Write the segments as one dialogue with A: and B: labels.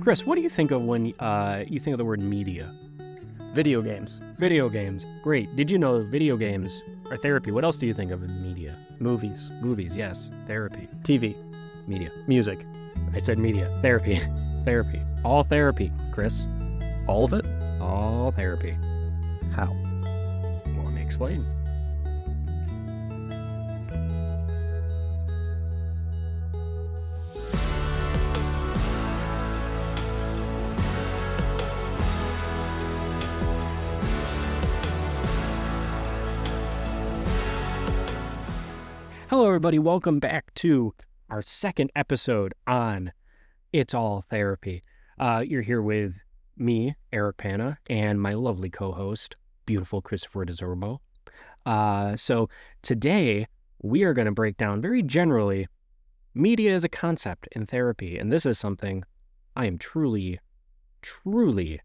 A: Chris, what do you think of when you think of the word media?
B: Video games.
A: Video games. Great. Did you know video games are therapy? What else do you think of in media?
B: Movies.
A: Movies, yes. Therapy.
B: TV.
A: Media.
B: Music.
A: I said media. Therapy. Therapy. All therapy, Chris.
B: All of it?
A: All therapy.
B: How?
A: Well, let me explain. Hello, everybody. Welcome back to our second episode on It's All Therapy. You're here with me, Eric Panna, and my lovely co-host, beautiful Christopher DeZorbo. So today, we are going to break down very generally media as a concept in therapy. And this is something I am truly, truly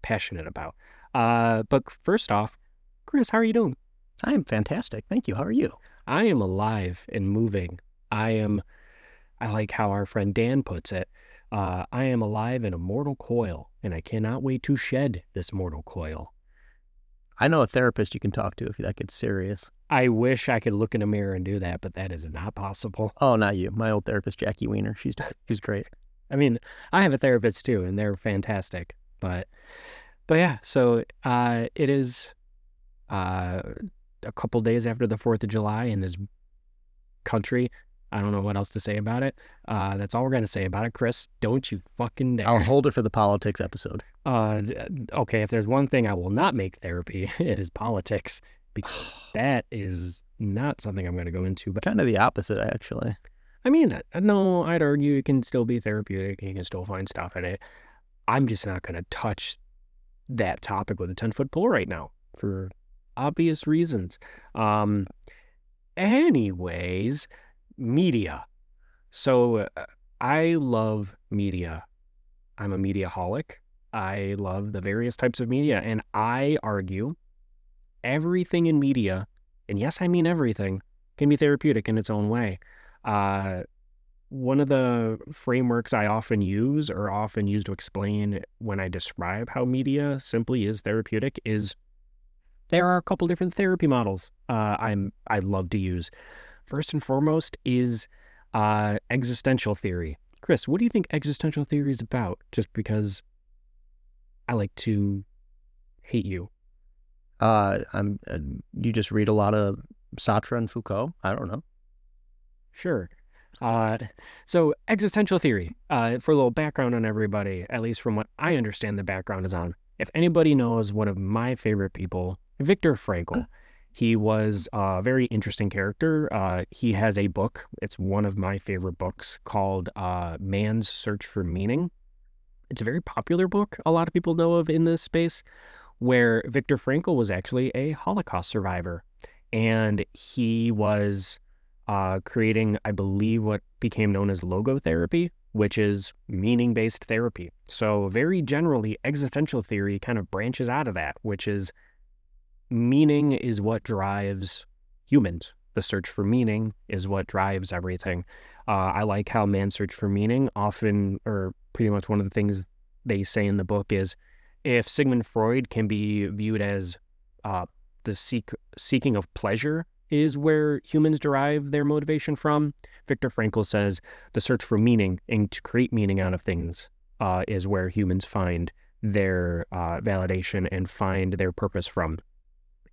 A: passionate about. But first off, Chris, how are you doing?
B: I am fantastic. Thank you. How are you?
A: I am alive and moving. I like how our friend Dan puts it, I am alive in a mortal coil, and I cannot wait to shed this mortal coil.
B: I know a therapist you can talk to if that gets serious.
A: I wish I could look in a mirror and do that, but that is not possible.
B: Oh, not you. My old therapist, Jackie Weiner. She's great.
A: I mean, I have a therapist too, and they're fantastic. But yeah, so it is a couple days after the 4th of July in this country. I don't know what else to say about it. That's all we're going to say about it. Chris, don't you fucking dare.
B: I'll hold it for the politics episode.
A: Okay, if there's one thing I will not make therapy, it is politics, because that is not something I'm going to go into. But
B: kind of the opposite, actually.
A: I mean, no, I'd argue it can still be therapeutic. You can still find stuff in it. I'm just not going to touch that topic with a 10-foot pole right now for obvious reasons. Anyways, media. So I love media. I'm a mediaholic. I love the various types of media, and I argue everything in media, and yes, I mean everything, can be therapeutic in its own way. One of the frameworks I often use to explain when I describe how media simply is therapeutic is there are a couple different therapy models I love to use. First and foremost is existential theory. Chris, what do you think existential theory is about? Just because I like to hate you.
B: You just read a lot of Sartre and Foucault. I don't know.
A: Sure. So existential theory, for a little background on everybody, at least from what I understand the background is on. If anybody knows one of my favorite people, Viktor Frankl. He was a very interesting character. He has a book. It's one of my favorite books called Man's Search for Meaning. It's a very popular book a lot of people know of in this space, where Viktor Frankl was actually a Holocaust survivor. And he was creating, I believe, what became known as logotherapy, which is meaning-based therapy. So very generally, existential theory kind of branches out of that, which is meaning is what drives humans. The search for meaning is what drives everything. I like how Man's Search for Meaning often, or pretty much one of the things they say in the book is, if Sigmund Freud can be viewed as the seeking of pleasure is where humans derive their motivation from, Viktor Frankl says the search for meaning and to create meaning out of things is where humans find their validation and find their purpose from.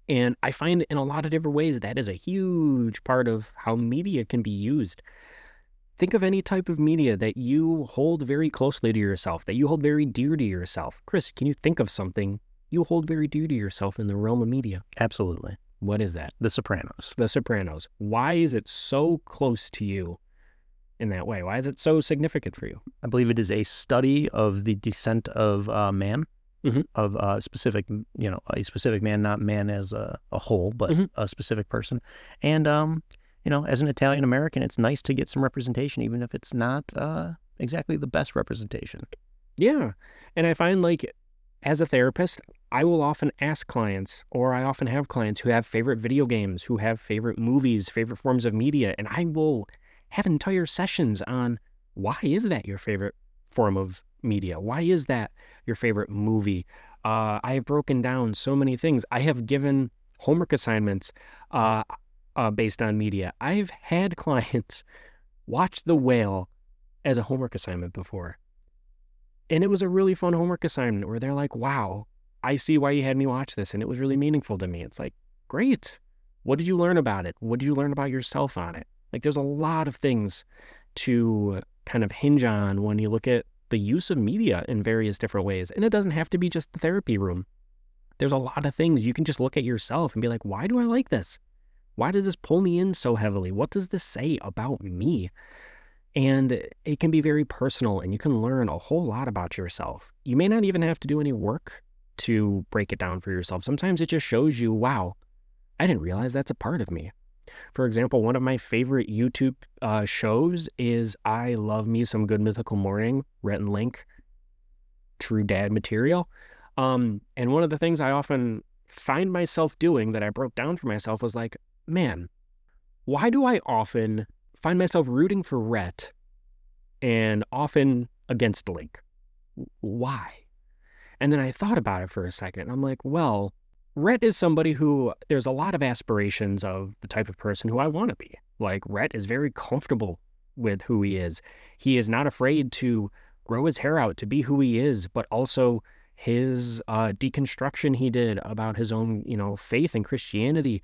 A: And I find in a lot of different ways that is a huge part of how media can be used. Think of any type of media that you hold very closely to yourself, that you hold very dear to yourself. Chris, can you think of something you hold very dear to yourself in the realm of media?
B: Absolutely.
A: What is that?
B: The Sopranos.
A: The Sopranos. Why is it so close to you in that way? Why is it so significant for you?
B: I believe it is a study of the descent of man. Mm-hmm. Of a specific man, not man as a whole, but a specific person. And, as an Italian American, it's nice to get some representation, even if it's not exactly the best representation.
A: Yeah. And I find, like, as a therapist, I will often ask clients, or I often have clients who have favorite video games, who have favorite movies, favorite forms of media, and I will have entire sessions on why is that your favorite form of media? Why is that your favorite movie? I have broken down so many things. I have given homework assignments based on media. I've had clients watch The Whale as a homework assignment before. And it was a really fun homework assignment where they're like, wow, I see why you had me watch this. And it was really meaningful to me. It's like, great. What did you learn about it? What did you learn about yourself on it? Like, there's a lot of things to kind of hinge on when you look at the use of media in various different ways. And it doesn't have to be just the therapy room. There's a lot of things you can just look at yourself and be like, why do I like this? Why does this pull me in so heavily? What does this say about me? And it can be very personal, and you can learn a whole lot about yourself. You may not even have to do any work to break it down for yourself. Sometimes it just shows you, wow, I didn't realize that's a part of me. For example, one of my favorite YouTube shows is I love me some Good Mythical Morning, Rhett and Link, true dad material. And one of the things I often find myself doing that I broke down for myself was like, man, why do I often find myself rooting for Rhett and often against Link? Why? And then I thought about it for a second. I'm like, well, Rhett is somebody who there's a lot of aspirations of the type of person who I want to be. Like, Rhett is very comfortable with who he is. He is not afraid to grow his hair out to be who he is, but also his deconstruction he did about his own, faith in Christianity.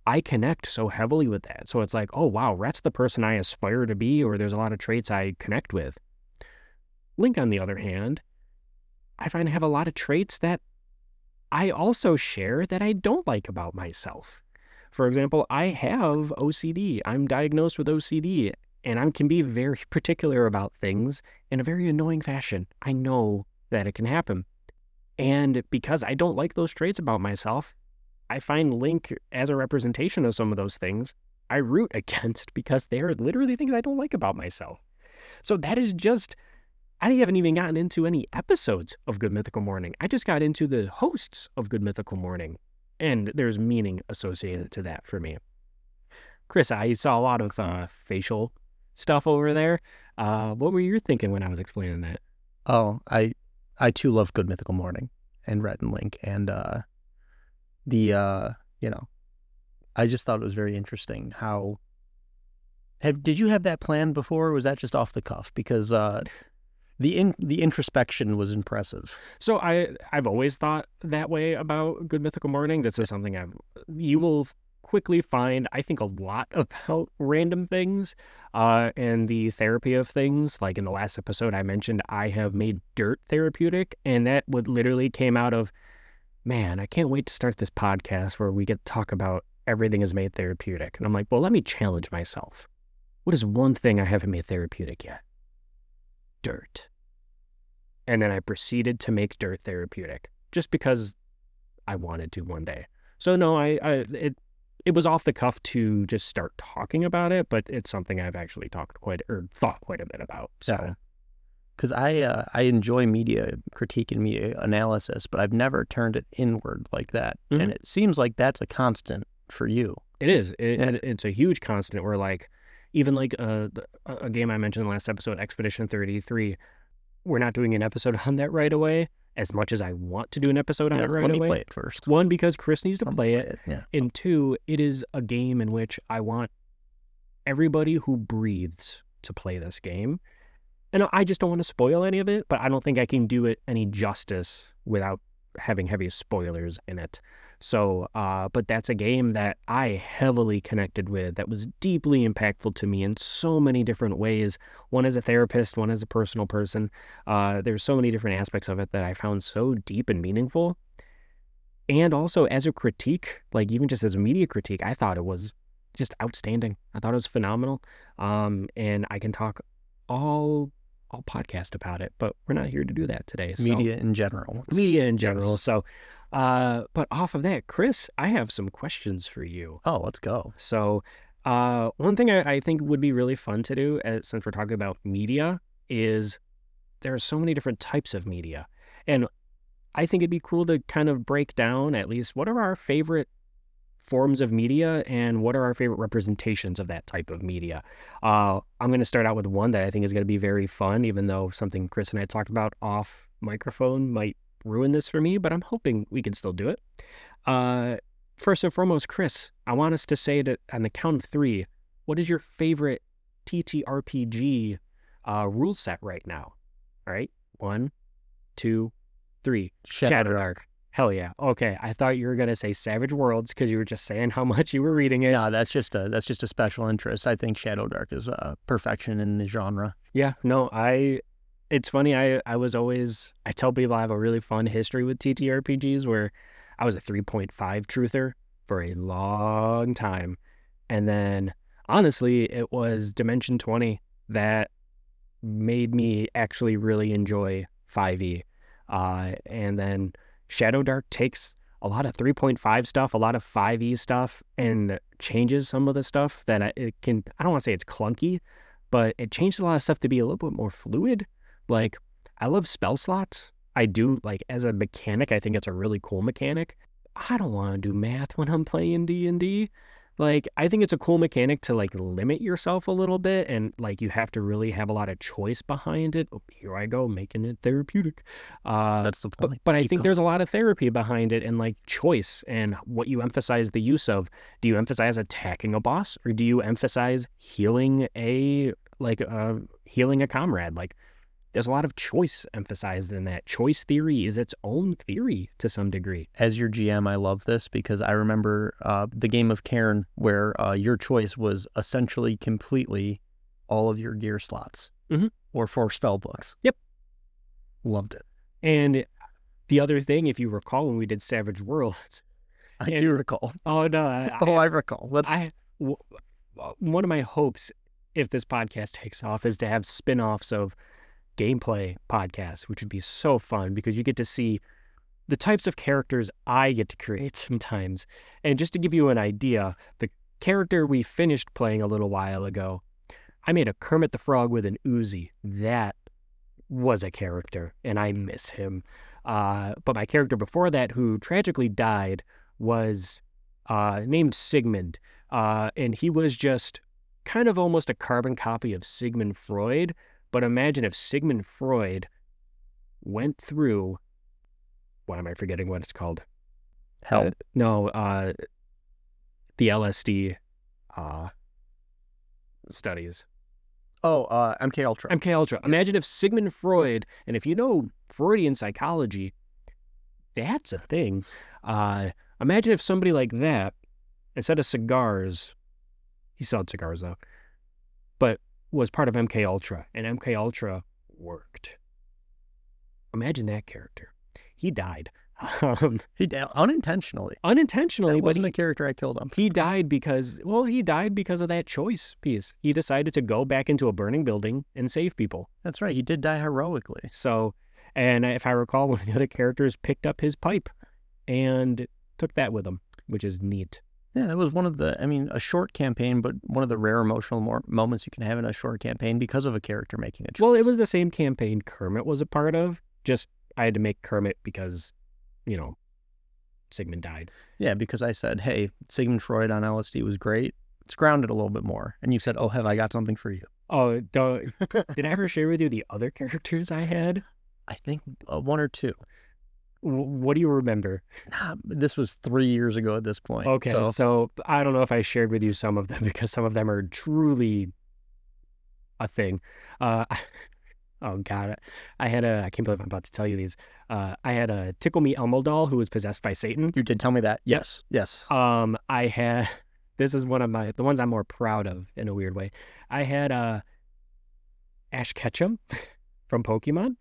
A: I connect so heavily with that. So it's like, oh, wow, Rhett's the person I aspire to be, or there's a lot of traits I connect with. Link, on the other hand, I find I have a lot of traits that I also share that I don't like about myself. For example, I have OCD. I'm diagnosed with OCD, and I can be very particular about things in a very annoying fashion. I know that it can happen. And because I don't like those traits about myself, I find Link as a representation of some of those things I root against because they're literally things I don't like about myself. So that is just, I haven't even gotten into any episodes of Good Mythical Morning. I just got into the hosts of Good Mythical Morning, and there's meaning associated to that for me. Chris, I saw a lot of facial stuff over there. What were you thinking when I was explaining that?
B: Oh, I too love Good Mythical Morning and Rhett and Link, and I just thought it was very interesting how. Did you have that planned before, or was that just off the cuff? Because the introspection was impressive.
A: So I've always thought that way about Good Mythical Morning. This is something you will quickly find, I think, a lot about random things and the therapy of things. Like in the last episode I mentioned, I have made dirt therapeutic, and that would literally came out of, man, I can't wait to start this podcast where we get to talk about everything is made therapeutic. And I'm like, well, let me challenge myself. What is one thing I haven't made therapeutic yet? Dirt. And then I proceeded to make dirt therapeutic just because I wanted to one day. So no, it was off the cuff to just start talking about it, but it's something I've actually thought quite a bit about. So,
B: because I enjoy media critique and media analysis, but I've never turned it inward like that, and it seems like that's a constant for you.
A: It is. It's a huge constant. Where like, even like a game I mentioned in the last episode, Expedition 33, we're not doing an episode on that right away. As much as I want to do an episode on it right away.
B: Let me play it first.
A: One, because Chris needs to play it.
B: Yeah.
A: And two, it is a game in which I want everybody who breathes to play this game. And I just don't want to spoil any of it, but I don't think I can do it any justice without having heavy spoilers in it. So, but that's a game that I heavily connected with, that was deeply impactful to me in so many different ways. One as a therapist, one as a personal person. There's so many different aspects of it that I found so deep and meaningful. And also as a critique, like even just as a media critique, I thought it was just outstanding. I thought it was phenomenal. And I can talk all podcast about it, but we're not here to do that today. So.
B: Media in general.
A: Yes. So, but off of that, Chris, I have some questions for you.
B: Oh, let's go.
A: So, one thing I think would be really fun to do, since we're talking about media, is there are so many different types of media. And I think it'd be cool to kind of break down at least what are our favorite forms of media and what are our favorite representations of that type of media. I'm going to start out with one that I think is going to be very fun, even though something Chris and I talked about off microphone might ruin this for me, but I'm hoping we can still do it. First and foremost, Chris, I want us to say that on the count of 3, what is your favorite TTRPG rule set right now? All right, 1, 2, 3. Shadowdark. Hell yeah. Okay, I thought you were gonna say Savage Worlds because you were just saying how much you were reading it.
B: No, that's just a special interest. I think Shadowdark is perfection in the genre.
A: Yeah, no, it's funny, I tell people I have a really fun history with TTRPGs where I was a 3.5 truther for a long time. And then, honestly, it was Dimension 20 that made me actually really enjoy 5e. And then Shadowdark takes a lot of 3.5 stuff, a lot of 5e stuff, and changes some of the stuff that I don't want to say it's clunky, but it changed a lot of stuff to be a little bit more fluid. Like, I love spell slots. I do, like, as a mechanic, I think it's a really cool mechanic. I don't want to do math when I'm playing D&D. Like, I think it's a cool mechanic to, like, limit yourself a little bit, and, like, you have to really have a lot of choice behind it. Oh, here I go, making it therapeutic.
B: That's the point.
A: But I think there's a lot of therapy behind it and, like, choice and what you emphasize the use of. Do you emphasize attacking a boss, or do you emphasize healing a comrade? Like, there's a lot of choice emphasized in that. Choice theory is its own theory to some degree.
B: As your GM, I love this because I remember the game of Cairn where your choice was essentially completely all of your gear slots or 4 spell books.
A: Yep.
B: Loved it.
A: And the other thing, if you recall when we did Savage Worlds.
B: I do recall.
A: Oh, no.
B: I recall.
A: One of my hopes, if this podcast takes off, is to have spin-offs of gameplay podcasts, which would be so fun because you get to see the types of characters I get to create sometimes. And just to give you an idea, the character we finished playing a little while ago, I made a Kermit the Frog with an Uzi. That was a character, and I miss him. But my character before that, who tragically died, was named Sigmund. And he was just kind of almost a carbon copy of Sigmund Freud. But imagine if Sigmund Freud went through, why am I forgetting what it's called?
B: Hell.
A: The LSD studies.
B: Oh, MK Ultra.
A: MK Ultra. Yes. Imagine if Sigmund Freud, and if you know Freudian psychology, that's a thing. Imagine if somebody like that, instead of cigars, he sold cigars though, but was part of MK Ultra, and MK Ultra worked. Imagine that character. He died.
B: He died unintentionally.
A: Unintentionally,
B: that wasn't the character I killed him.
A: He died because of that choice piece. He decided to go back into a burning building and save people.
B: That's right. He did die heroically.
A: So, and if I recall, one of the other characters picked up his pipe and took that with him, which is neat.
B: Yeah, that was one of a short campaign, but one of the rare emotional moments you can have in a short campaign because of a character making a choice.
A: Well, it was the same campaign Kermit was a part of, just I had to make Kermit because, Sigmund died.
B: Yeah, because I said, hey, Sigmund Freud on LSD was great. It's grounded a little bit more. And you said, oh, have I got something for you?
A: Oh, did I ever share with you the other characters I had?
B: I think 1 or 2.
A: What do you remember?
B: This was 3 years ago at this point.
A: Okay, so I don't know if I shared with you some of them because some of them are truly a thing. Oh, God. I can't believe I'm about to tell you these. I had a Tickle Me Elmo doll who was possessed by Satan.
B: You did tell me that. Yes.
A: I had, this is one of the ones I'm more proud of in a weird way. I had Ash Ketchum from Pokemon.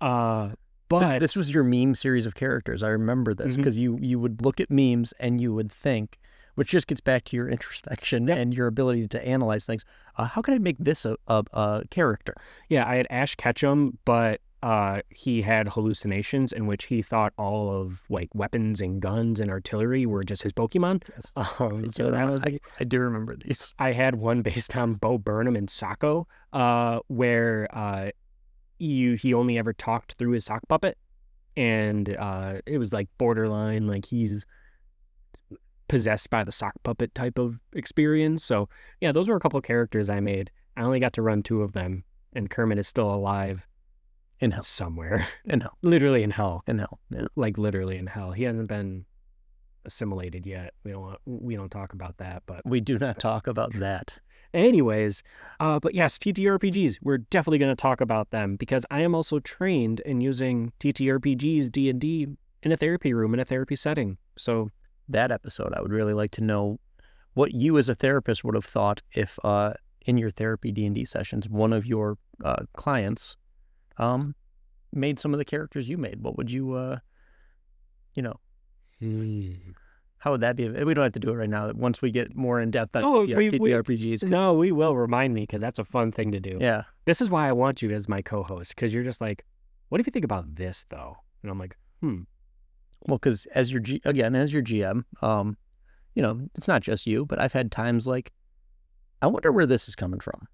A: But
B: this was your meme series of characters. I remember this because you would look at memes and you would think, which just gets back to your introspection and your ability to analyze things. How can I make this a character?
A: Yeah, I had Ash Ketchum, but he had hallucinations in which he thought all of like weapons and guns and artillery were just his Pokemon.
B: Yes. So that was I do remember these.
A: I had one based on Bo Burnham and Sacco, where he only ever talked through his sock puppet, and it was like borderline, like he's possessed by the sock puppet type of experience. So yeah, those were a couple of characters I made. I only got to run 2 of them, and Kermit is still alive
B: in hell
A: somewhere.
B: In hell.
A: Literally in hell.
B: In hell. Yeah.
A: Like literally in hell. He hasn't been assimilated yet. We don't talk about that, but
B: we do not talk about that.
A: Anyways, but yes, TTRPGs, we're definitely going to talk about them because I am also trained in using TTRPGs, D&D in a therapy room, in a therapy setting. So
B: that episode, I would really like to know what you as a therapist would have thought if in your therapy D&D sessions, one of your clients made some of the characters you made. What would you, how would that be? We don't have to do it right now. Once we get more in depth on TTRPGs.
A: No, we will. Remind me, because that's a fun thing to do.
B: Yeah.
A: This is why I want you as my co-host, because you're just like, what if you think about this, though? And I'm like,
B: Well, because as your GM, it's not just you, but I've had times like, I wonder where this is coming from.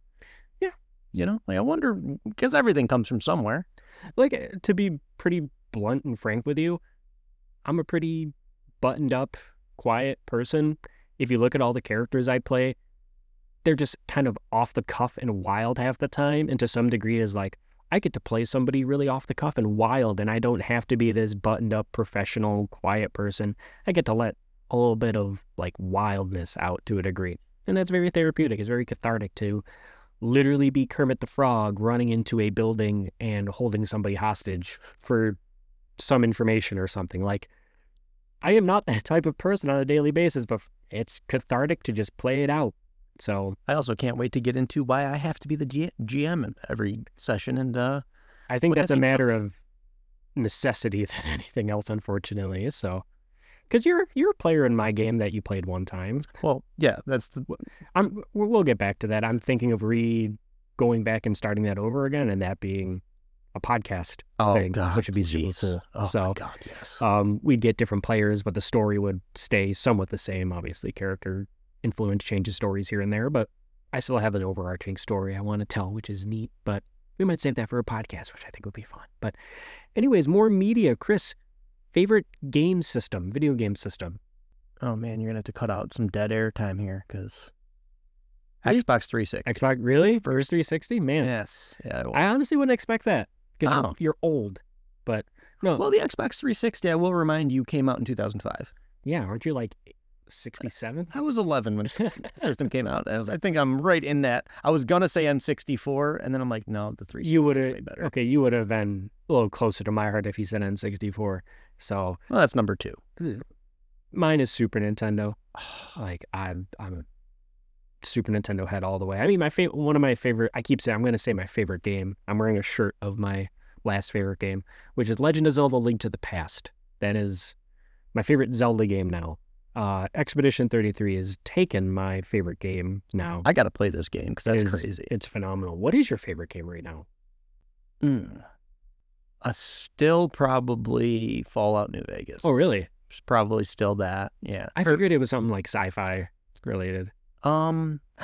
A: Yeah.
B: I wonder, because everything comes from somewhere.
A: Like, to be pretty blunt and frank with you, I'm a pretty buttoned up, quiet person. If you look at all the characters I play, they're just kind of off the cuff and wild half the time. And to some degree is like, I get to play somebody really off the cuff and wild, and I don't have to be this buttoned up, professional, quiet person. I get to let a little bit of like wildness out to a degree. And that's very therapeutic. It's very cathartic to literally be Kermit the Frog running into a building and holding somebody hostage for some information or something. Like, I am not that type of person on a daily basis, but it's cathartic to just play it out. So
B: I also can't wait to get into why I have to be the GM in every session. And
A: I think that's a matter of necessity than anything else, unfortunately. So, because you're a player in my game that you played one time.
B: Well, yeah,
A: we'll get back to that. I'm thinking of going back and starting that over again, and that being a podcast thing, which would be super cool.
B: My God, yes.
A: We'd get different players, but the story would stay somewhat the same. Obviously, character influence changes stories here and there, but I still have an overarching story I want to tell, which is neat. But we might save that for a podcast, which I think would be fun. But anyways, more media. Chris, favorite game system, video game system?
B: Oh man, you're gonna have to cut out some dead air time here because Xbox 360.
A: Xbox, really? First 360? Man.
B: Yes. Yeah.
A: I honestly wouldn't expect that because you're old. But no.
B: Well, the Xbox 360, I will remind you, came out in 2005.
A: Yeah, aren't you like 67?
B: I was 11 when the system came out. I think I'm right in that. I was gonna say N64, and then I'm like, no, the 360 is way better.
A: Okay, you would have been a little closer to my heart if you said N64. So,
B: well, that's number 2.
A: Mine is Super Nintendo. Like I'm a Super Nintendo head all the way. I mean, one of my favorite. I keep saying I'm going to say my favorite game. I'm wearing a shirt of my last favorite game, which is Legend of Zelda: Link to the Past. That is my favorite Zelda game now. Expedition 33 has taken my favorite game now.
B: I got to play this game because that's crazy.
A: It's phenomenal. What is your favorite game right now?
B: Still probably Fallout New Vegas.
A: Oh, really?
B: It's probably still that. Yeah.
A: I figured it was something like sci-fi related.
B: I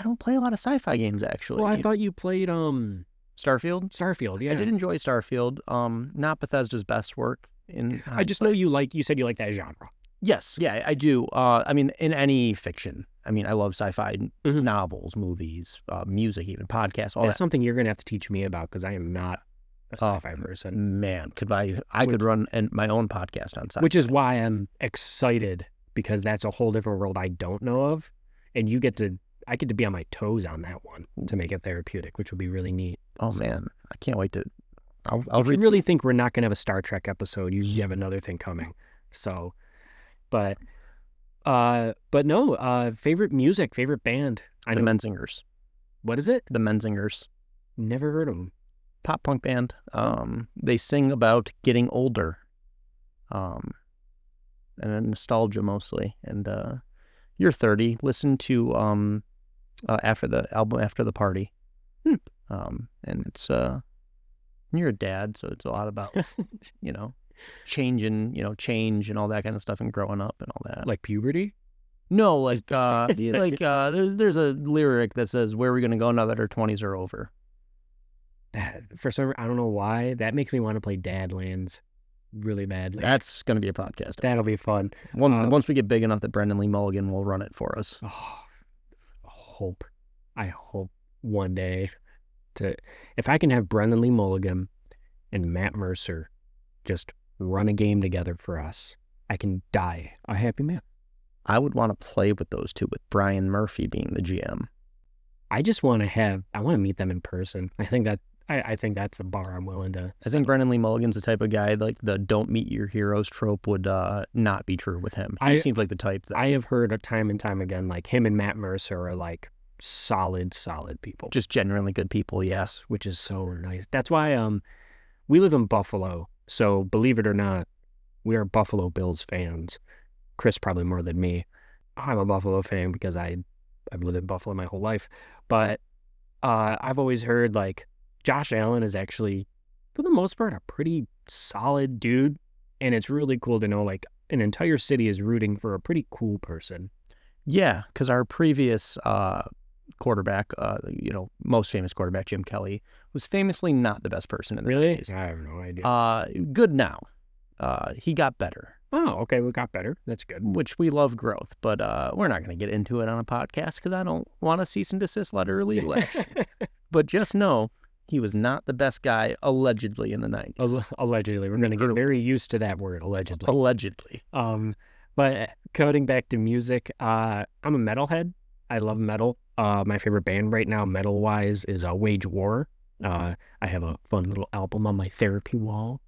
B: don't play a lot of sci-fi games actually.
A: Well, I thought you played
B: Starfield.
A: Starfield, yeah.
B: I did enjoy Starfield. Not Bethesda's best work in.
A: I just know you said you like that genre.
B: Yes, yeah, I do. I mean, in any fiction. I mean, I love sci-fi novels, movies, music, even podcasts. All
A: That's
B: that.
A: something you're gonna have to teach me about because I am not a sci-fi person.
B: Man, I could run my own podcast on sci-fi.
A: Which is why I'm excited because that's a whole different world I don't know of, and I get to be on my toes on that one to make it therapeutic, which would be really neat.
B: Oh man, I can't wait to.
A: If you really think we're not gonna have a Star Trek episode, you have another thing coming. So, but no. Favorite music, favorite band.
B: The Menzingers.
A: What is it?
B: The Menzingers.
A: Never heard of them.
B: Pop punk band. They sing about getting older, and nostalgia mostly. And you're 30. Listen to after the album After the Party. And it's you're a dad, so it's a lot about change and all that kind of stuff and growing up and all that.
A: Like puberty?
B: No, like there's a lyric that says, "Where are we going to go now that our 20s are over?"
A: For some, I don't know why, that makes me want to play Dadlands. really badly.
B: That's going to be a podcast.
A: That'll be fun.
B: Once we get big enough that Brendan Lee Mulligan will run it for us.
A: I hope one day if I can have Brendan Lee Mulligan and Matt Mercer just run a game together for us, I can die a happy man.
B: I would want to play with those two, with Brian Murphy being the GM.
A: I want to meet them in person. I think that's the bar I'm willing to.
B: I think Brendan Lee Mulligan's the type of guy, like the don't meet your heroes trope would not be true with him. He seems like the type that...
A: I have heard time and time again, like him and Matt Mercer are like solid people.
B: Just genuinely good people, yes.
A: Which is so nice. That's why we live in Buffalo, so believe it or not, we are Buffalo Bills fans. Chris probably more than me. I'm a Buffalo fan because I've lived in Buffalo my whole life. But I've always heard like Josh Allen is actually, for the most part, a pretty solid dude. And it's really cool to know like an entire city is rooting for a pretty cool person.
B: Yeah, because our previous quarterback, most famous quarterback, Jim Kelly, was famously not the best person in the days.
A: I have no idea.
B: Good now. He got better.
A: Oh, okay, we got better. That's good.
B: Which we love growth, but we're not going to get into it on a podcast because I don't want a cease and desist letter or legal action. But just know he was not the best guy, allegedly, in the 90s.
A: Allegedly. We're going to get very used to that word, allegedly.
B: Allegedly.
A: But cutting back to music, I'm a metalhead. I love metal. My favorite band right now, metal-wise, is Wage War. I have a fun little album on my therapy wall.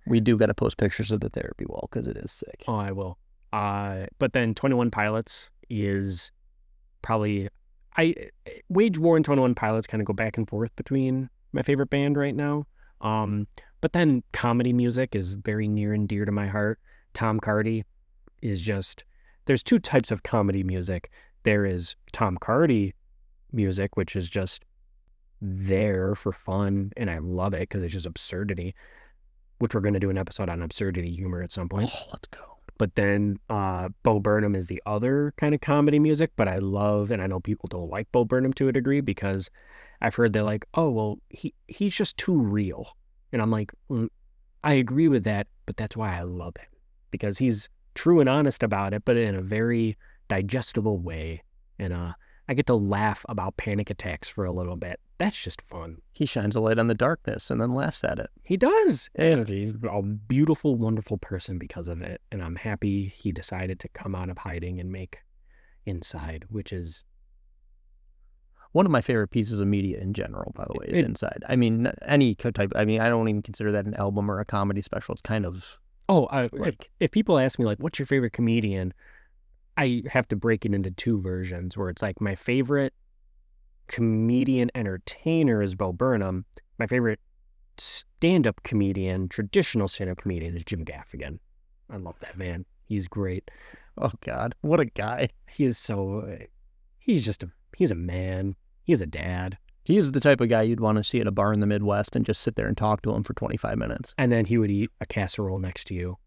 B: We do got to post pictures of the therapy wall because it is sick.
A: Oh, I will. But then 21 Pilots is probably... Wage War and 21 Pilots kind of go back and forth between my favorite band right now. But then comedy music is very near and dear to my heart. Tom Cardy is just... There's two types of comedy music. There is Tom Cardy music, which is just there for fun, and I love it because it's just absurdity, which we're going to do an episode on absurdity humor at some point.
B: Oh, let's go.
A: But then Bo Burnham is the other kind of comedy music, but I love, and I know people don't like Bo Burnham to a degree because I've heard they're like, oh, well, he's just too real. And I'm like, I agree with that, but that's why I love him. Because he's true and honest about it, but in a very digestible way. And I get to laugh about panic attacks for a little bit. That's just fun.
B: He shines a light on the darkness and then laughs at it.
A: He does. And he's a beautiful, wonderful person because of it. And I'm happy he decided to come out of hiding and make Inside, which is...
B: One of my favorite pieces of media in general, by the way, is Inside. I mean, any type... I mean, I don't even consider that an album or a comedy special. It's kind of...
A: if people ask me, like, what's your favorite comedian, I have to break it into two versions where it's like my favorite comedian entertainer is Bo Burnham. My favorite stand-up comedian, traditional stand-up comedian, is Jim Gaffigan. I love that man. He's great.
B: Oh, God. What a guy.
A: He's a man. He's a dad.
B: He is the type of guy you'd want to see at a bar in the Midwest and just sit there and talk to him for 25 minutes.
A: And then he would eat a casserole next to you.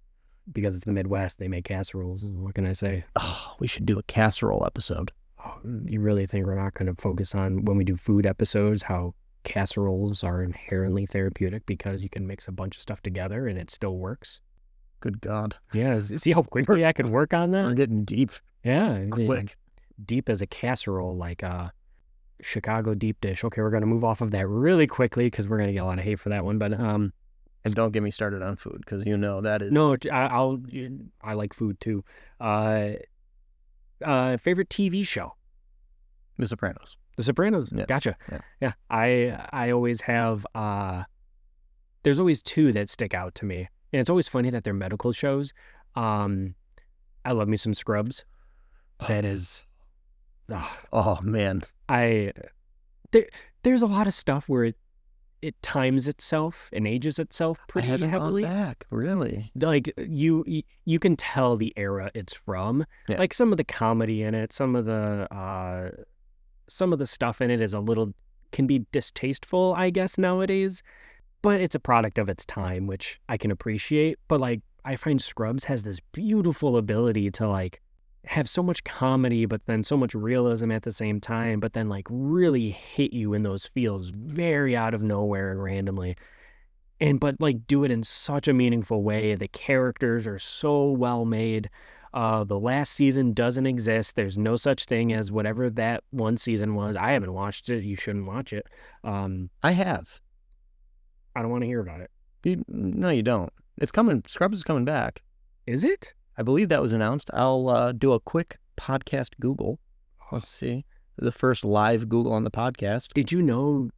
A: Because it's the Midwest, they make casseroles. What can I say?
B: Oh, we should do a casserole episode.
A: Oh, you really think we're not going to focus on, when we do food episodes, how casseroles are inherently therapeutic because you can mix a bunch of stuff together and it still works?
B: Good God.
A: Yeah, see how quickly I can work on that?
B: We're getting deep.
A: Yeah.
B: Quick.
A: Deep as a casserole, like Chicago deep dish. Okay, we're going to move off of that really quickly because we're going to get a lot of hate for that one. But
B: and don't get me started on food because you know that is...
A: No, I like food too. Favorite TV show?
B: The Sopranos.
A: The Sopranos.
B: Yes.
A: Gotcha.
B: Yeah.
A: I always have. There's always two that stick out to me, and it's always funny that they're medical shows. I love me some Scrubs. That is.
B: Oh man.
A: There's a lot of stuff where it times itself and ages itself pretty heavily.
B: Back, really.
A: Like you can tell the era it's from.
B: Yeah.
A: Like some of the comedy in it, some of the stuff in it is can be distasteful, I guess, nowadays. But it's a product of its time, which I can appreciate. But like I find Scrubs has this beautiful ability to like have so much comedy, but then so much realism at the same time, but then like really hit you in those feels very out of nowhere and randomly. but like do it in such a meaningful way. The characters are so well made. The last season doesn't exist. There's no such thing as whatever that one season was. I haven't watched it. You shouldn't watch it.
B: I have.
A: I don't want to hear about it.
B: No, you don't. It's coming. Scrubs is coming back.
A: Is it?
B: I believe that was announced. I'll do a quick podcast Google. Let's see. The first live Google on the podcast.
A: Did you know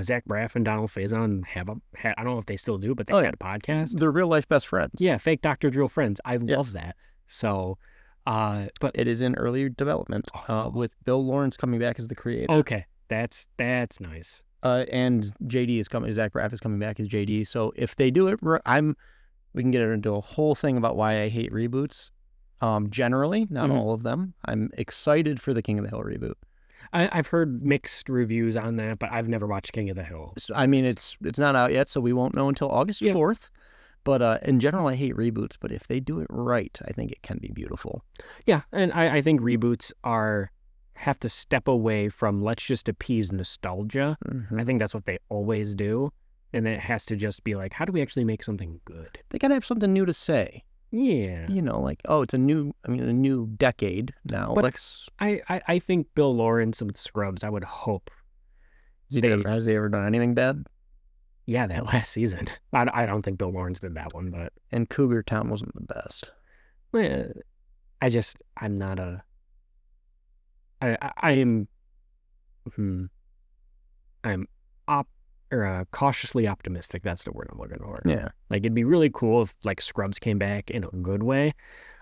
A: Zach Braff and Donald Faison had, I don't know if they still do, but they had a podcast?
B: They're real life best friends.
A: Yeah, fake doctors, real friends. I love that. So, but
B: it is in early development with Bill Lawrence coming back as the creator.
A: Okay, that's nice.
B: And JD is coming. Zach Braff is coming back as JD. So if they do it, we can get into a whole thing about why I hate reboots. Generally, not all of them. I'm excited for the King of the Hill reboot.
A: I've heard mixed reviews on that, but I've never watched King of the Hill.
B: I mean, it's not out yet, so we won't know until August 4th. But in general, I hate reboots. But if they do it right, I think it can be beautiful.
A: Yeah, and I think reboots have to step away from let's just appease nostalgia. Mm-hmm. I think that's what they always do. And it has to just be like, how do we actually make something good?
B: They got to have something new to say.
A: Yeah.
B: You know, like, oh, it's a new decade now.
A: But I think Bill Lawrence and Scrubs, I would hope.
B: Has he ever done anything bad?
A: Yeah, that last season. I don't think Bill Lawrence did that one, but...
B: And Cougar Town wasn't the best.
A: Well, I'm not a... I'm cautiously optimistic. That's the word I'm looking for.
B: Yeah.
A: Like, it'd be really cool if, like, Scrubs came back in a good way.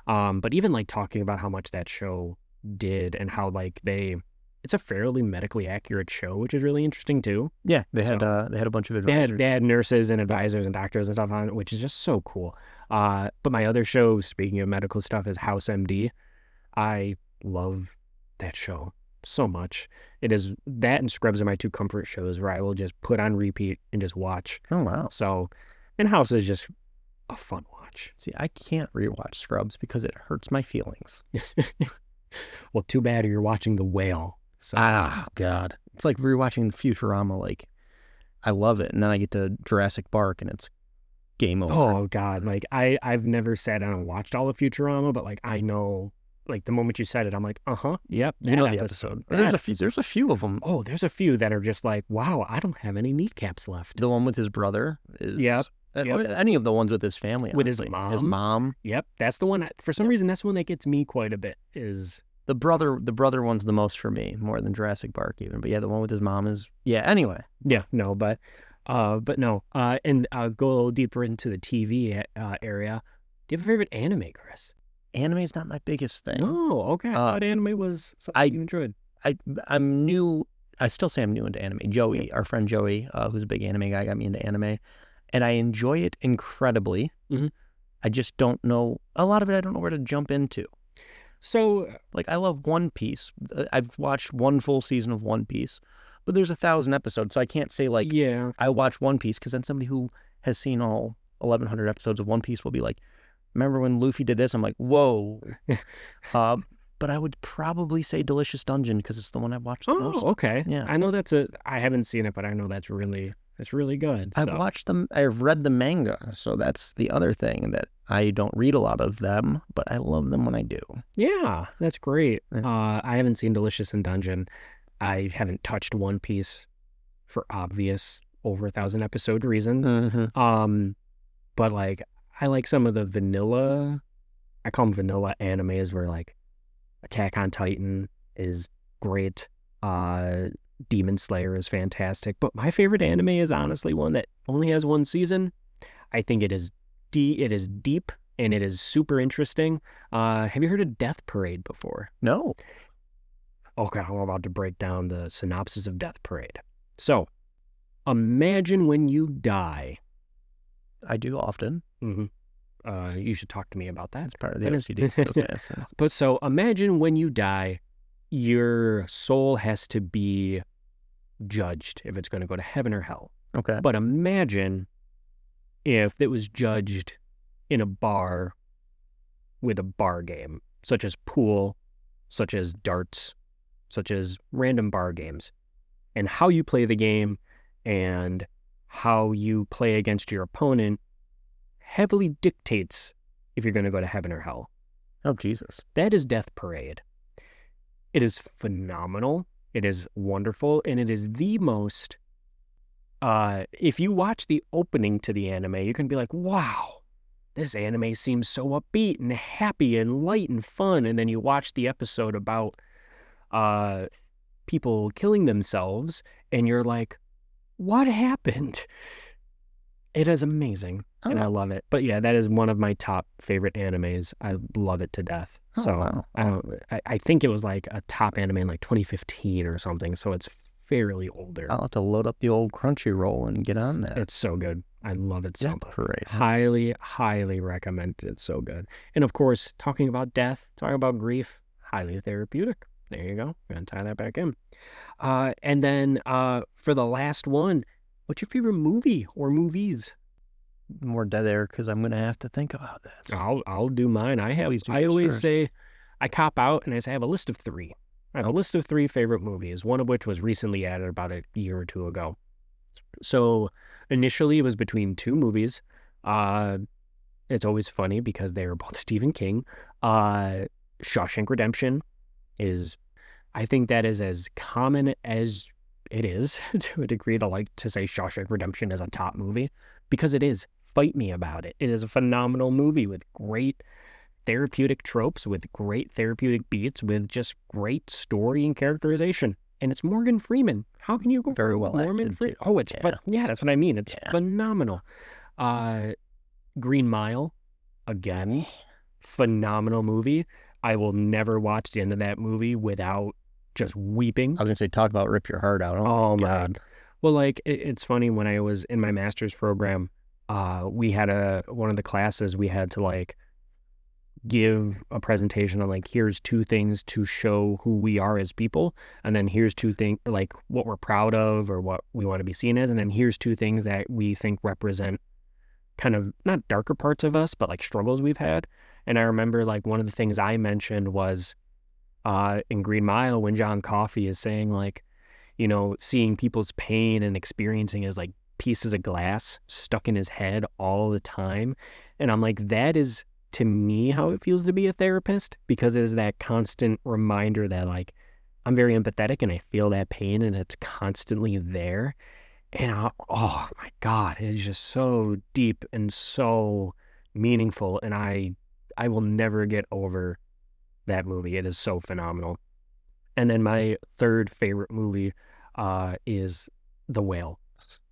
A: But even, like, talking about how much that show did and how, like, it's a fairly medically accurate show, which is really interesting, too.
B: Yeah, they had a bunch of advisors.
A: They had nurses and advisors and doctors and stuff on it, which is just so cool. But my other show, speaking of medical stuff, is House MD. I love that show so much. It is that and Scrubs are my two comfort shows where I will just put on repeat and just watch.
B: Oh, wow.
A: So, and House is just a fun watch.
B: See, I can't rewatch Scrubs because it hurts my feelings.
A: Well, too bad you're watching The Whale. So.
B: God. It's like rewatching Futurama. Like, I love it. And then I get to Jurassic Park and it's game over.
A: Oh, God. Like, I've never sat down and watched all of Futurama, but, like, I know... Like, the moment you said it, I'm like, yep.
B: You know the episode. There's a few of them.
A: Oh, there's a few that are just like, wow, I don't have any kneecaps left.
B: The one with his brother is...
A: Yep.
B: Any of the ones with his family,
A: with
B: honestly.
A: His mom. Yep. That's the one, for some reason, that's the one that gets me quite a bit, is...
B: The brother one's the most for me, more than Jurassic Park even. But yeah, the one with his mom is... Yeah, anyway.
A: Yeah, no, but no. And I'll go a little deeper into the TV area. Do you have a favorite anime, Chris?
B: Anime is not my biggest thing.
A: Oh, okay. I thought anime was something you enjoyed.
B: I'm new. I still say I'm new into anime. Joey, our friend Joey, who's a big anime guy, got me into anime. And I enjoy it incredibly. Mm-hmm. I just don't know. A lot of it I don't know where to jump into.
A: So...
B: Like, I love One Piece. I've watched one full season of One Piece. But there's 1,000 episodes, so I can't say, like, I watch One Piece, because then somebody who has seen all 1,100 episodes of One Piece will be like, remember when Luffy did this? I'm like, whoa. But I would probably say Delicious Dungeon because it's the one I've watched the most.
A: Oh, okay.
B: Yeah.
A: I know I haven't seen it, but I know that's really good. So.
B: I've watched them. I've read the manga. So that's the other thing, that I don't read a lot of them, but I love them when I do.
A: Yeah, that's great. I haven't seen Delicious and Dungeon. I haven't touched One Piece for obvious over 1,000 episode reasons. Mm-hmm. But like, I like some of the vanilla, I call them vanilla animes, where like Attack on Titan is great. Demon Slayer is fantastic. But my favorite anime is honestly one that only has one season. I think it is deep and it is super interesting. Have you heard of Death Parade before?
B: No.
A: Okay, I'm about to break down the synopsis of Death Parade. So, imagine when you die.
B: I do often.
A: Mm-hmm. You should talk to me about that.
B: It's part of the OCD.
A: But so imagine when you die, your soul has to be judged if it's going to go to heaven or hell.
B: Okay.
A: But imagine if it was judged in a bar with a bar game, such as pool, such as darts, such as random bar games, and how you play the game and how you play against your opponent heavily dictates if you're going to go to heaven or hell.
B: Oh, Jesus.
A: That is Death Parade. It is phenomenal. It is wonderful. And it is the most, if you watch the opening to the anime, you can be like, wow, this anime seems so upbeat and happy and light and fun. And then you watch the episode about people killing themselves, and you're like, what happened? It is amazing, and I love it. But yeah, that is one of my top favorite animes. I love it to death.
B: Wow.
A: I think it was like a top anime in like 2015 or something, so it's fairly older.
B: I'll have to load up the old Crunchyroll and get on that.
A: It's so good. I love it so much.
B: Parade.
A: Highly, highly recommend it. It's so good. And of course, talking about death, talking about grief, highly therapeutic. There you go. I'm going to tie that back in. And then for the last one, what's your favorite movie or movies?
B: More dead air because I'm going to have to think about this.
A: I'll do mine. I always say, I cop out and I say I have a list of 3. I have a list of 3 favorite movies, one of which was recently added about a year or 2 ago. So initially it was between 2 movies. It's always funny because they were both Stephen King. Shawshank Redemption is, I think that is as common as it is to a degree to like to say Shawshank Redemption is a top movie, because it is. Fight me about it. It is a phenomenal movie with great therapeutic tropes, with great therapeutic beats, with just great story and characterization. And it's Morgan Freeman. How can you go
B: very well
A: Morgan
B: Freeman?
A: Oh, it's yeah, that's what I mean. It's phenomenal. Green Mile, again, phenomenal movie. I will never watch the end of that movie without just weeping.
B: I was going to say, talk about rip your heart out. Oh my God.
A: Well, like, it's funny, when I was in my master's program, we had one of the classes, we had to like give a presentation on like, here's 2 things to show who we are as people, and then here's 2 things like what we're proud of or what we want to be seen as, and then here's 2 things that we think represent kind of not darker parts of us, but like struggles we've had. And I remember like one of the things I mentioned was in Green Mile, when John Coffey is saying like, you know, seeing people's pain and experiencing as like pieces of glass stuck in his head all the time. And I'm like, that is to me how it feels to be a therapist, because it is that constant reminder that like I'm very empathetic and I feel that pain and it's constantly there. And oh my God, it is just so deep and so meaningful. And I will never get over that movie. It is so phenomenal. And then my third favorite movie is The Whale.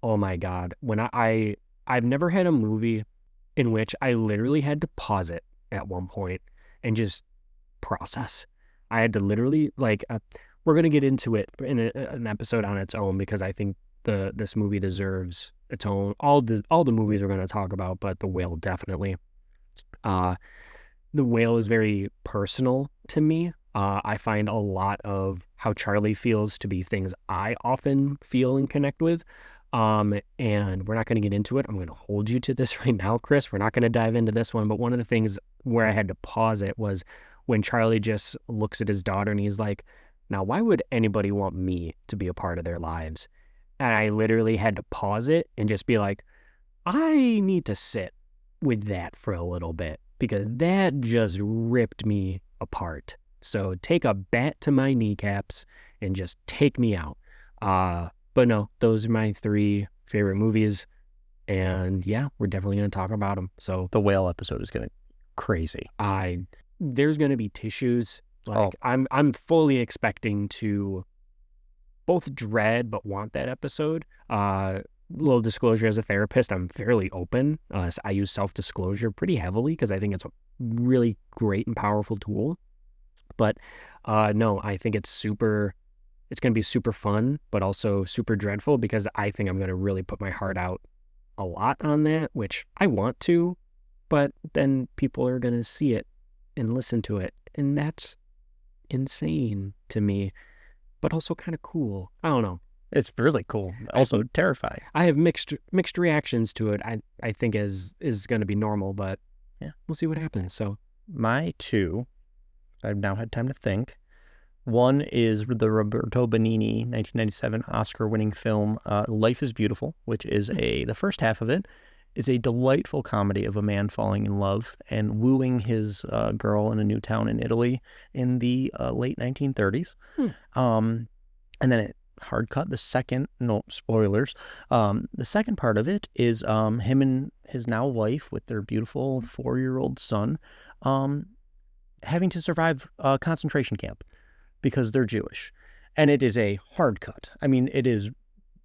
A: Oh my God. When I've never had a movie in which I literally had to pause it at one point and just process. I had to literally like, we're going to get into it in an episode on its own, because I think this movie deserves its own, all the movies we're going to talk about, but The Whale definitely. The Whale is very personal to me. I find a lot of how Charlie feels to be things I often feel and connect with. And we're not going to get into it. I'm going to hold you to this right now, Chris. We're not going to dive into this one, but one of the things where I had to pause it was when Charlie just looks at his daughter and he's like, now, why would anybody want me to be a part of their lives? And I literally had to pause it and just be like, I need to sit with that for a little bit, because that just ripped me apart. So take a bat to my kneecaps and just take me out. But no, those are my 3 favorite movies. And yeah, we're definitely going to talk about them. So
B: the Whale episode is going to be crazy.
A: There's going to be tissues. Like I'm fully expecting to both dread but want that episode. Little disclosure, as a therapist, I'm fairly open. So I use self-disclosure pretty heavily because I think it's a really great and powerful tool. But no, I think it's going to be super fun, but also super dreadful, because I think I'm going to really put my heart out a lot on that, which I want to, but then people are going to see it and listen to it. And that's insane to me, but also kind of cool. I don't know.
B: It's really cool. Also terrifying.
A: I have mixed reactions to it. I think is going to be normal, but yeah, we'll see what happens. So
B: my 2, I've now had time to think, One is the Roberto Benigni 1997 Oscar-winning film Life is Beautiful, which is the first half of it is a delightful comedy of a man falling in love and wooing his girl in a new town in Italy in the late 1930s. And then it hard cut. The second, no spoilers. The second part of it is him and his now wife with their beautiful 4-year-old son having to survive a concentration camp because they're Jewish. And it is a hard cut. I mean, it is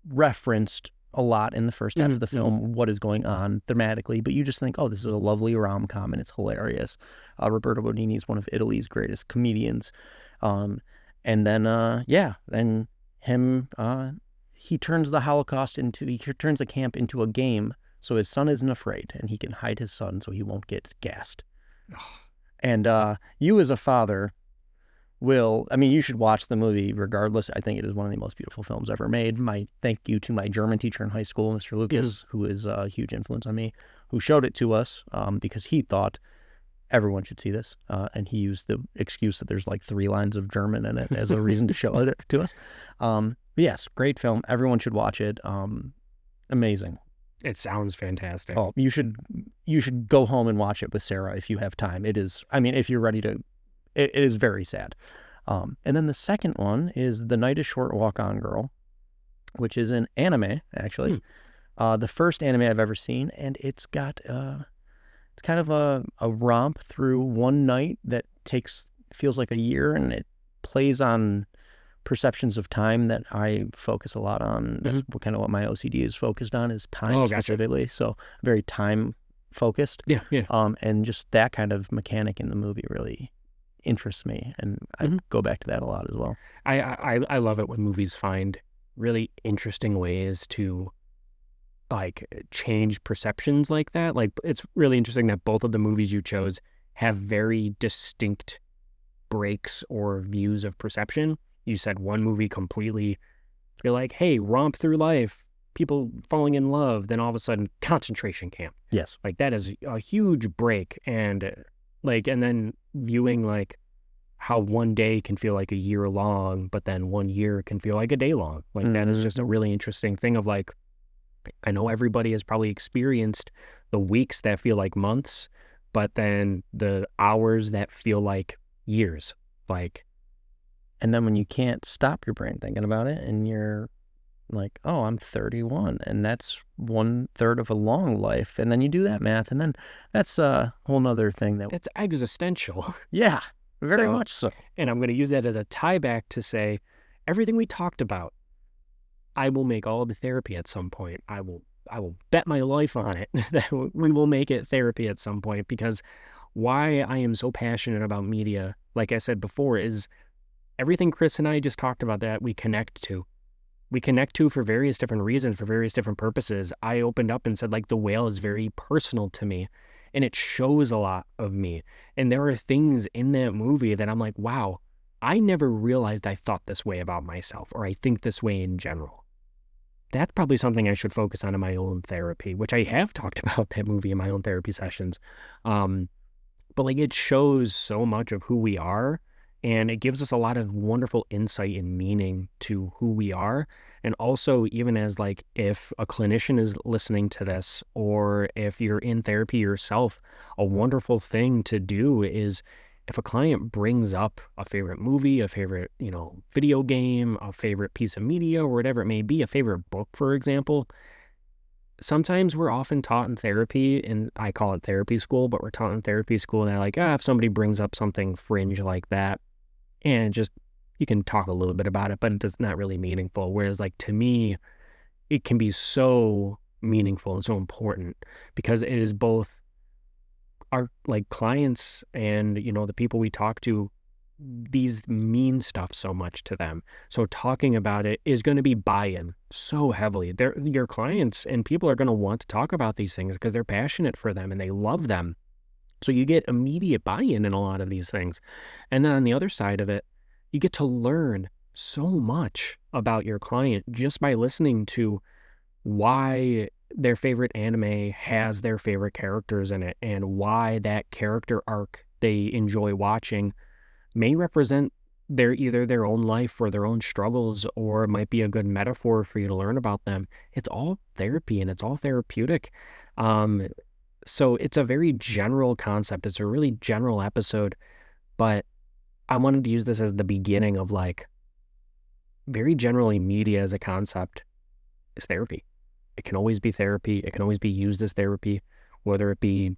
B: referenced a lot in the first half of the film, what is going on thematically, but you just think, oh, this is a lovely rom-com and it's hilarious. Roberto Benigni is one of Italy's greatest comedians. And then, then him, he turns he turns the camp into a game so his son isn't afraid and he can hide his son so he won't get gassed. And you as a father you should watch the movie regardless. I think it is one of the most beautiful films ever made. My thank you to my German teacher in high school, Mr. Lucas, who is a huge influence on me, who showed it to us because he thought everyone should see this. And he used the excuse that there's like 3 lines of German in it as a reason to show it to us. But yes, great film. Everyone should watch it. Amazing.
A: It sounds fantastic.
B: Oh, you should go home and watch it with Sarah if you have time. It is, if you're ready to, it is very sad. And then the second one is The Night is Short, Walk On Girl, which is an anime, actually. The first anime I've ever seen, and it's got, it's kind of a romp through one night that feels like a year, and it plays on perceptions of time that I focus a lot on. That's kind of what my OCD is focused on, is time specifically. Gotcha. So very time focused.
A: Yeah.
B: And just that kind of mechanic in the movie really interests me, and I go back to that a lot as well.
A: I love it when movies find really interesting ways to like change perceptions like that. Like, it's really interesting that both of the movies you chose have very distinct breaks or views of perception. You said one movie completely, you're like, hey, romp through life, people falling in love, then all of a sudden concentration camp.
B: Yes.
A: Like, that is a huge break. And then viewing like how one day can feel like a year long, but then 1 year can feel like a day long. Like, that is just a really interesting thing of like, I know everybody has probably experienced the weeks that feel like months, but then the hours that feel like years. Like,
B: and then when you can't stop your brain thinking about it and you're like, oh, I'm 31 and that's 1/3 of a long life. And then you do that math and then that's a whole nother thing that
A: it's existential.
B: Yeah, very much so.
A: And I'm going to use that as a tie back to say everything we talked about, I will make all the therapy at some point. I will bet my life on it that we will make it therapy at some point, because why I am so passionate about media, like I said before, is everything Chris and I just talked about that we connect to. We connect to for various different reasons, for various different purposes. I opened up and said, like, The Whale is very personal to me, and it shows a lot of me. And there are things in that movie that I'm like, wow, I never realized I thought this way about myself, or I think this way in general. That's probably something I should focus on in my own therapy, which I have talked about that movie in my own therapy sessions. But like, it shows so much of who we are, and it gives us a lot of wonderful insight and meaning to who we are. And also, even as like, if a clinician is listening to this, or if you're in therapy yourself, a wonderful thing to do is, if a client brings up a favorite movie, a favorite, video game, a favorite piece of media, or whatever it may be, a favorite book, for example, sometimes we're often taught in therapy, and I call it therapy school, but we're taught in therapy school, and they're like, if somebody brings up something fringe like that, and just, you can talk a little bit about it, but it's not really meaningful. Whereas like, to me, it can be so meaningful and so important, because it is both our like clients and, the people we talk to, these mean stuff so much to them. So talking about it is going to be buy-in so heavily. Your clients and people are going to want to talk about these things because they're passionate for them and they love them. So you get immediate buy-in in a lot of these things. And then on the other side of it, you get to learn so much about your client just by listening to why their favorite anime has their favorite characters in it, and why that character arc they enjoy watching may represent they're either their own life or their own struggles, or it might be a good metaphor for you to learn about them. It's all therapy and it's all therapeutic. So it's a very general concept. It's a really general episode, but I wanted to use this as the beginning of like very generally media as a concept is therapy. It can always be therapy. It can always be used as therapy, whether it be,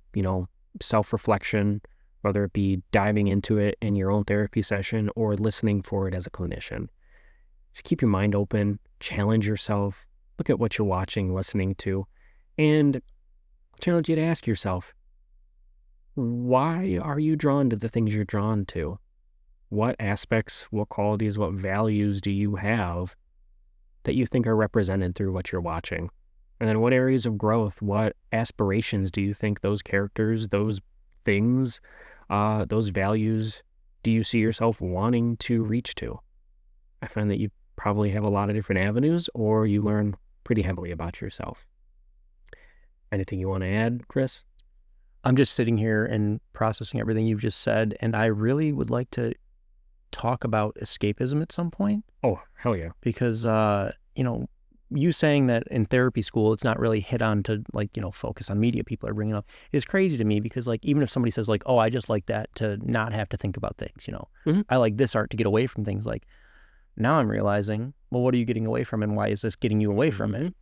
A: self-reflection, whether it be diving into it in your own therapy session or listening for it as a clinician. Just keep your mind open, challenge yourself, look at what you're watching, listening to, and I'll challenge you to ask yourself, why are you drawn to the things you're drawn to? What aspects, what qualities, what values do you have that you think are represented through what you're watching? And then what areas of growth, what aspirations do you think those characters, those things, those values, do you see yourself wanting to reach to? I find that you probably have a lot of different avenues, or you learn pretty heavily about yourself. Anything you want to add, Chris?
B: I'm just sitting here and processing everything you've just said, and I really would like to talk about escapism at some point.
A: Oh, hell yeah.
B: Because, you saying that in therapy school, it's not really hit on to focus on media people are bringing up is crazy to me, because even if somebody says oh, I just like that to not have to think about things,
A: Mm-hmm.
B: I like this art to get away from things. Now I'm realizing, well, what are you getting away from, and why is this getting you away from it?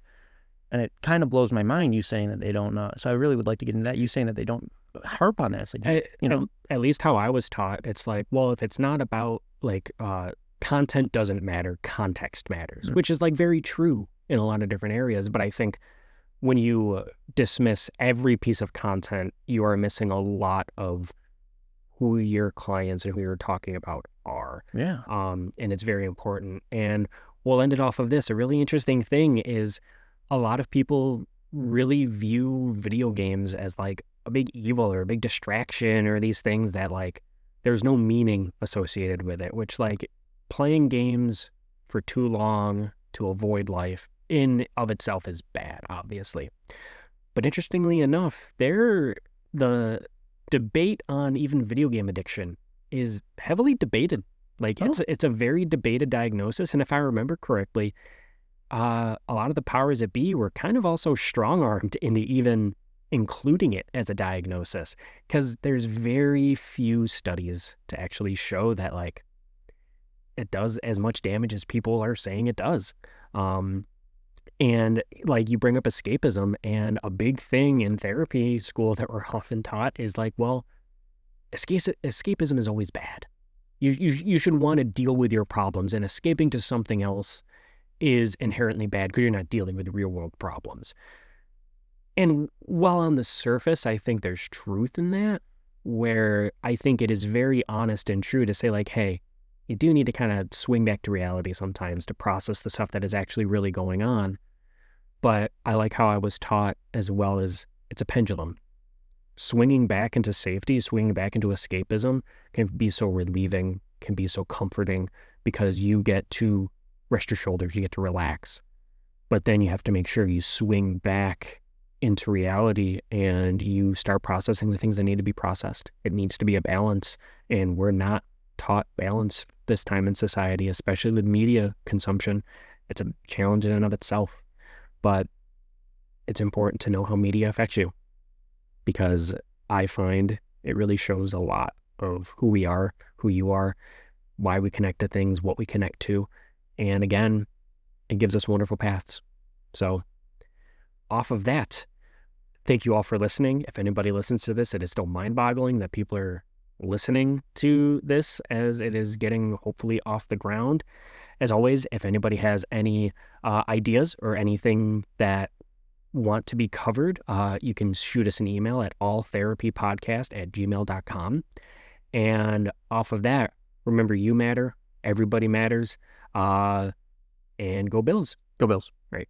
B: And it kind of blows my mind, you saying that they don't, so I really would like to get into that. You saying that they don't harp on that. It's
A: at least how I was taught, it's well, if it's not about content doesn't matter, context matters, which is very true in a lot of different areas. But I think when you dismiss every piece of content, you are missing a lot of who your clients and who you're talking about are.
B: Yeah.
A: And it's very important. And we'll end it off of this. A really interesting thing is a lot of people really view video games as a big evil or a big distraction, or these things that there's no meaning associated with it, which playing games for too long to avoid life in of itself is bad, obviously. But interestingly enough, the debate on even video game addiction is heavily debated. It's a very debated diagnosis. And if I remember correctly, a lot of the powers that be were kind of also strong-armed into even including it as a diagnosis, because there's very few studies to actually show that it does as much damage as people are saying it does. And you bring up escapism, and a big thing in therapy school that we're often taught is well, escapism is always bad. You should want to deal with your problems, and escaping to something else is inherently bad because you're not dealing with real world problems. And while on the surface, I think there's truth in that, where I think it is very honest and true to say hey, you do need to kind of swing back to reality sometimes to process the stuff that is actually really going on. But I like how I was taught as well as it's a pendulum. Swinging back into safety, swinging back into escapism can be so relieving, can be so comforting, because you get to rest your shoulders, you get to relax. But then you have to make sure you swing back into reality and you start processing the things that need to be processed. It needs to be a balance, and we're not taught balance this time in society, especially with media consumption. It's a challenge in and of itself, but it's important to know how media affects you, because I find it really shows a lot of who we are, who you are, why we connect to things, what we connect to. And again, it gives us wonderful paths. So off of that, thank you all for listening. If anybody listens to this, it is still mind-boggling that people are listening to this as it is getting hopefully off the ground. As always, if anybody has any ideas or anything that want to be covered, you can shoot us an email at alltherapypodcast@gmail.com. And off of that, remember, you matter, everybody matters, and go Bills.
B: Go Bills.
A: Right.